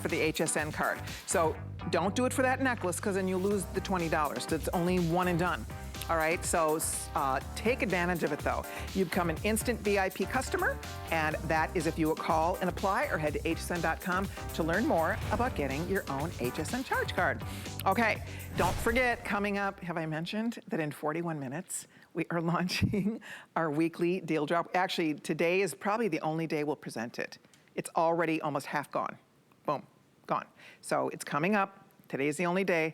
for the HSN card. So don't do it for that necklace because then you lose the $20. That's only one and done. All right, so take advantage of it though. You become an instant VIP customer, and that is if you call and apply or head to hsn.com to learn more about getting your own HSN charge card. Okay, don't forget, coming up, have I mentioned that in 41 minutes, we are launching our weekly deal drop. Actually, today is probably the only day we'll present it. It's already almost half gone. Boom, gone. So it's coming up. Today's the only day.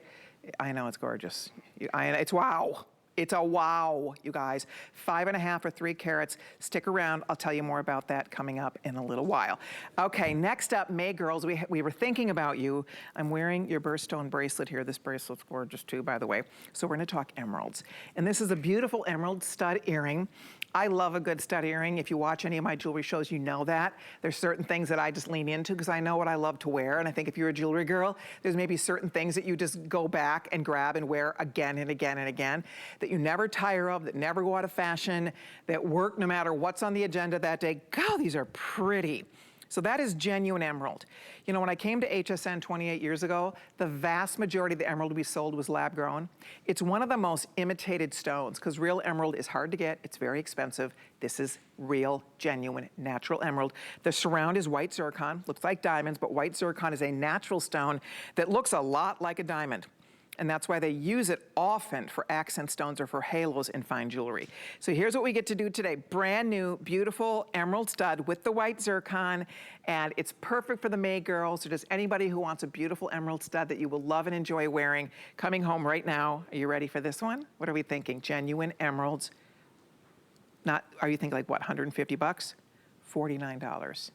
I know it's gorgeous. It's wow. It's a wow, you guys. 5.5 or 3 carats. Stick around. I'll tell you more about that coming up in a little while. Okay, next up, May girls, we were thinking about you. I'm wearing your birthstone bracelet here. This bracelet's gorgeous too, by the way. So we're gonna talk emeralds. And this is a beautiful emerald stud earring. I love a good stud earring. If you watch any of my jewelry shows, you know that. There's certain things that I just lean into because I know what I love to wear. And I think if you're a jewelry girl, there's maybe certain things that you just go back and grab and wear again and again and again, that you never tire of, that never go out of fashion, that work no matter what's on the agenda that day. God, these are pretty. So that is genuine emerald. You know, when I came to HSN 28 years ago, the vast majority of the emerald we sold was lab grown. It's one of the most imitated stones because real emerald is hard to get. It's very expensive. This is real, genuine, natural emerald. The surround is white zircon, looks like diamonds, but white zircon is a natural stone that looks a lot like a diamond. And that's why they use it often for accent stones or for halos in fine jewelry. So here's what we get to do today. Brand new, beautiful emerald stud with the white zircon, and it's perfect for the May girls, or just anybody who wants a beautiful emerald stud that you will love and enjoy wearing. Coming home right now. Are you ready for this one? What are we thinking? Genuine emeralds. Are you thinking like what, 150 bucks? $49.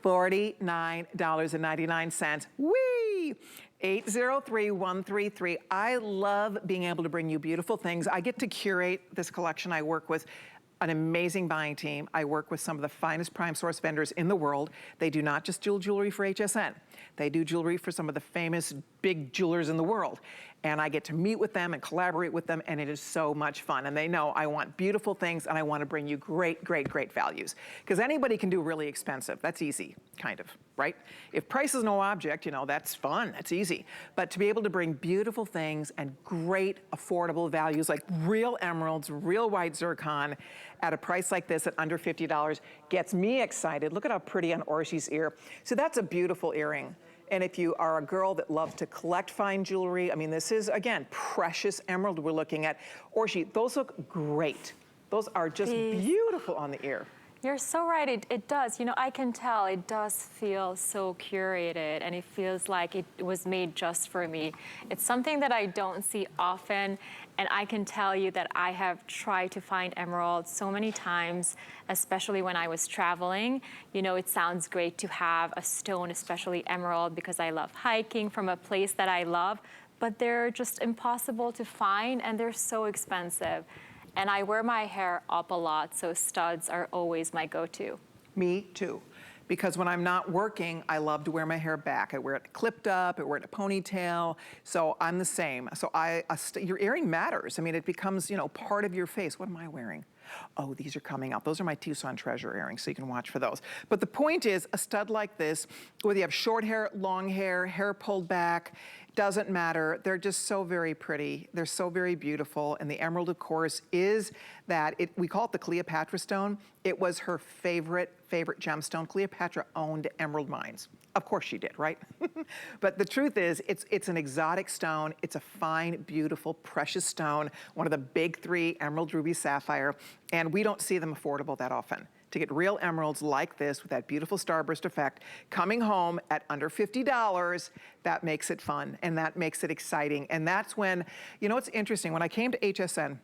$49.99. Whee! 803-133. I love being able to bring you beautiful things. I get to curate this collection. I work with an amazing buying team. I work with some of the finest prime source vendors in the world. They do not just do jewelry for HSN. They do jewelry for some of the famous big jewelers in the world. And I get to meet with them and collaborate with them, and it is so much fun. And they know I want beautiful things, and I want to bring you great, great, great values. Because anybody can do really expensive. That's easy, kind of, right? If price is no object, you know, that's fun, that's easy. But to be able to bring beautiful things and great affordable values like real emeralds, real white zircon at a price like this at under $50 gets me excited. Look at how pretty on Orshi's ear. So that's a beautiful earring. And if you are a girl that loves to collect fine jewelry, I mean, this is, again, precious emerald we're looking at. Orshi, those look great. Those are just beautiful on the ear. You're so right, it does. You know, I can tell it does feel so curated, and it feels like it was made just for me. It's something that I don't see often, and I can tell you that I have tried to find emeralds so many times, especially when I was traveling. You know, it sounds great to have a stone, especially emerald, because I love hiking from a place that I love, but they're just impossible to find, and they're so expensive. And I wear my hair up a lot, so studs are always my go-to. Me too. Because when I'm not working, I love to wear my hair back. I wear it clipped up, I wear it in a ponytail, so I'm the same. So your earring matters. I mean, it becomes, you know, part of your face. What am I wearing? Oh, these are coming out. Those are my Tucson Treasure earrings, so you can watch for those. But the point is, a stud like this, whether you have short hair, long hair, hair pulled back, doesn't matter. They're just so very pretty. They're so very beautiful. And the emerald, of course, is that, we call it the Cleopatra stone. It was her favorite gemstone. Cleopatra owned emerald mines. Of course she did, right? But the truth is, it's an exotic stone. It's a fine, beautiful, precious stone. One of the big 3, emerald, ruby, sapphire. And we don't see them affordable that often. To get real emeralds like this with that beautiful starburst effect, coming home at under $50, that makes it fun and that makes it exciting. And that's when, you know, it's interesting. When I came to HSN,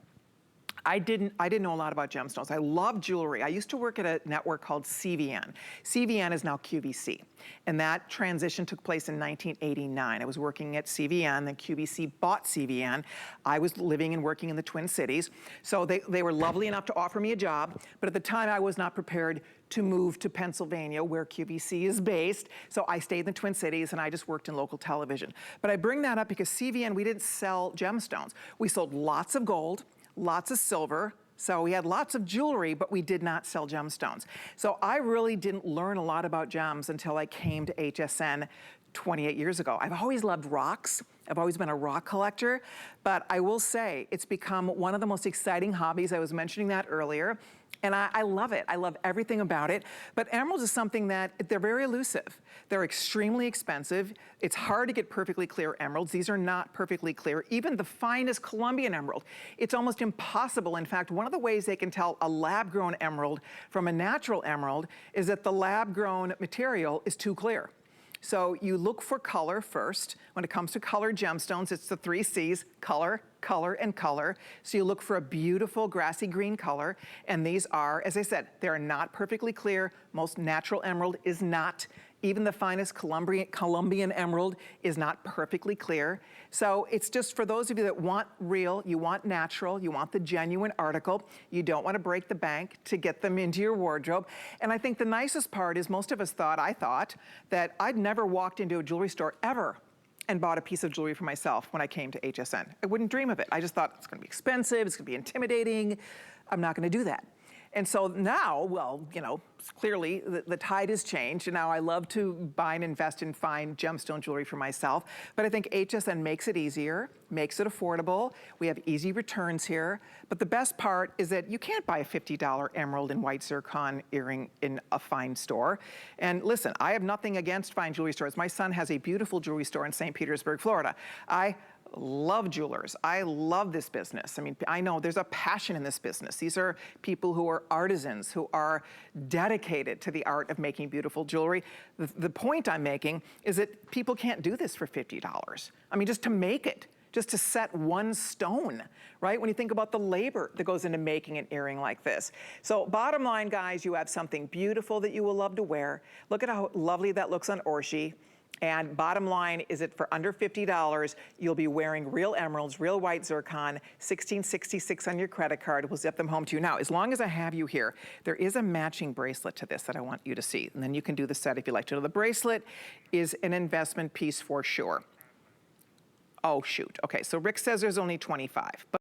I didn't know a lot about gemstones. I love jewelry. I used to work at a network called CVN. CVN is now QVC. And that transition took place in 1989. I was working at CVN, then QVC bought CVN. I was living and working in the Twin Cities. So they were lovely enough to offer me a job, but at the time I was not prepared to move to Pennsylvania where QVC is based. So I stayed in the Twin Cities and I just worked in local television. But I bring that up because CVN, we didn't sell gemstones. We sold lots of gold, lots of silver, so we had lots of jewelry, but we did not sell gemstones. So I really didn't learn a lot about gems until I came to HSN 28 years ago. I've always loved rocks. I've always been a rock collector, but I will say it's become one of the most exciting hobbies. I was mentioning that earlier, and I love it. I love everything about it, but emeralds is something that they're very elusive. They're extremely expensive. It's hard to get perfectly clear emeralds. These are not perfectly clear. Even the finest Colombian emerald, it's almost impossible. In fact, one of the ways they can tell a lab-grown emerald from a natural emerald is that the lab-grown material is too clear. So you look for color first. When it comes to colored gemstones, it's the 3 C's, color, color, and color. So you look for a beautiful grassy green color. And these are, as I said, they're not perfectly clear. Most natural emerald is not. Even the finest Colombian emerald is not perfectly clear. So it's just for those of you that want real, you want natural, you want the genuine article, you don't want to break the bank to get them into your wardrobe. And I think the nicest part is most of us I thought, that I'd never walked into a jewelry store ever and bought a piece of jewelry for myself when I came to HSN. I wouldn't dream of it. I just thought it's gonna be expensive, it's gonna be intimidating. I'm not gonna do that. And so now, well, you know, clearly the tide has changed, and now I love to buy and invest in fine gemstone jewelry for myself. But I think HSN makes it easier, makes it affordable. We have easy returns here. But the best part is that you can't buy a $50 emerald and white zircon earring in a fine store. And listen, I have nothing against fine jewelry stores. My son has a beautiful jewelry store in St. Petersburg, Florida. I love jewelers. I love this business. I mean, I know there's a passion in this business. These are people who are artisans, who are dedicated to the art of making beautiful jewelry. The point I'm making is that people can't do this for $50. I mean, just to make it, just to set one stone, right? When you think about the labor that goes into making an earring like this. So bottom line, guys, you have something beautiful that you will love to wear. Look at how lovely that looks on Orshi. And bottom line is that for under $50, you'll be wearing real emeralds, real white zircon, $1666 on your credit card. We'll zip them home to you. Now, as long as I have you here, there is a matching bracelet to this that I want you to see. And then you can do the set if you like to. The bracelet is an investment piece for sure. Oh, shoot. Okay, so Rick says there's only 25. But